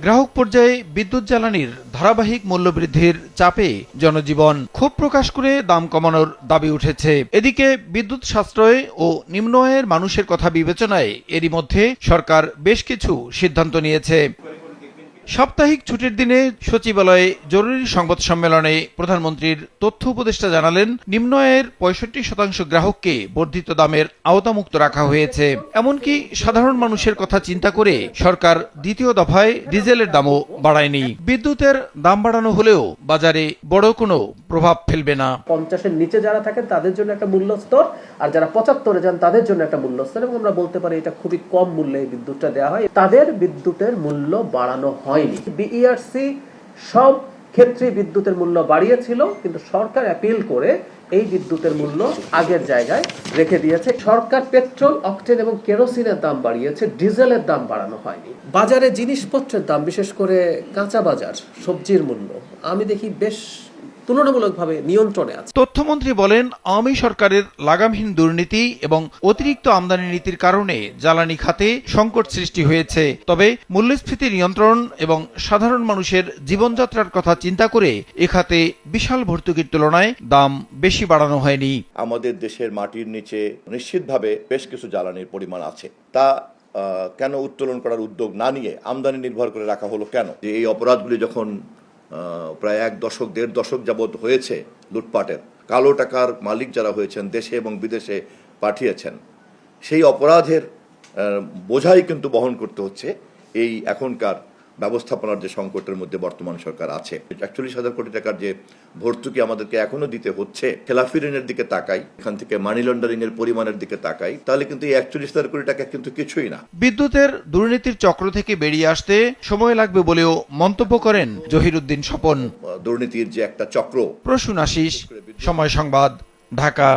গ্রাহক পর্যায়ে বিদ্যুৎ জ্বালানির ধারাবাহিক মূল্যবৃদ্ধির চাপে জনজীবন ক্ষোভ প্রকাশ করে দাম কমানোর দাবি উঠেছে। এদিকে বিদ্যুৎ সাশ্রয় ও নিম্ন আয়ের মানুষের কথা বিবেচনায় এরই মধ্যে সরকার বেশ কিছু সিদ্ধান্ত নিয়েছে। সাপ্তাহিক ছুটির দিনে সচিবালয়ে জরুরি সংবাদ সম্মেলনে প্রধানমন্ত্রীর তথ্য উপদেষ্টা জানালেন, নিম্ন আয়ের ৬৫% গ্রাহককে বর্ধিত দামের আওতামুক্ত রাখা হয়েছে। এমনকি সাধারণ মানুষের কথা চিন্তা করে সরকার দ্বিতীয় দফায় ডিজেলের দামও বাড়ায়নি। বিদ্যুতের দাম বাড়ানো হলেও বাজারে বড় কোনো প্রভাব ফেলবে না। 50-এর নিচে যারা থাকেন তাদের জন্য একটা মূল্য স্তর, আর যারা 75-এ যান তাদের জন্য একটা মূল্য স্তর, এবং আমরা বলতে পারি এটা খুবই কম মূল্যে এই বিদ্যুৎটা দেওয়া হয়। তাদের বিদ্যুতের মূল্য বাড়ানো হয়নি। বিইআরসি সব ক্ষেত্রে বিদ্যুতের মূল্য বাড়িয়েছিল, কিন্তু সরকার অ্যাপিল করে এই বিদ্যুতের মূল্য আগের জায়গায় রেখে দিয়েছে। সরকার পেট্রোল, অকটেন এবং কেরোসিনের দাম বাড়িয়েছে, ডিজেলের দাম বাড়ানো হয়নি। বাজারে জিনিসপত্রের দাম, বিশেষ করে কাঁচা বাজার, সবজির মূল্য আমি দেখি বেশ তুলনামূলকভাবে নিয়ন্ত্রণে আছে। তথ্যমন্ত্রী বলেন, আওয়ামী সরকারের লাগামহীন দুর্নীতি এবং অতিরিক্ত আমদানি নীতির কারণে জ্বালানি খাতে সংকট সৃষ্টি হয়েছে। তবে মূল্যস্ফীতি নিয়ন্ত্রণ এবং সাধারণ মানুষের জীবনযাত্রার কথা চিন্তা করে এ খাতে বিশাল ভর্তুকির তুলনায় দাম বেশি বাড়ানো হয়নি। আমাদের দেশের মাটির নিচে নিশ্চিতভাবে বেশ কিছু জ্বালানির পরিমাণ আছে, তা কেন উত্তোলন করার উদ্যোগ না নিয়ে আমদানি নির্ভর করে রাখা হলো কেন? যে এই অপরাধগুলি যখন প্রায় 1-1.5 দশক যাবৎ হয়েছে, লুটপাটের কালো টাকার মালিক যারা হয়েছেন দেশে এবং বিদেশে পাঠিয়েছেন, সেই অপরাধের বোঝাই কিন্তু বহন করতে হচ্ছে এই এখনকার ব্যবস্থাপনার যে সংকটের মধ্যে বর্তমান সরকার আছে। 41,000 কোটি টাকার যে ভর্তুকি আমাদেরকে এখনো দিতে হচ্ছে, খেলাফি ঋণের দিকে তাকাই, এখান থেকে মানি লন্ডারিং এর পরিমাণের দিকে তাকাই, তাহলে কিন্তু এই 41,000 কোটি টাকা কিন্তু কিছুই না। বিদ্যুতের দুর্নীতির চক্র থেকে বেরিয়ে আসতে সময় লাগবে বলেও মন্তব্য করেন জহিরুদ্দিন স্বপন। দুর্নীতির যে একটা চক্র। প্রসূন আশিস, সময় সংবাদ, ঢাকা।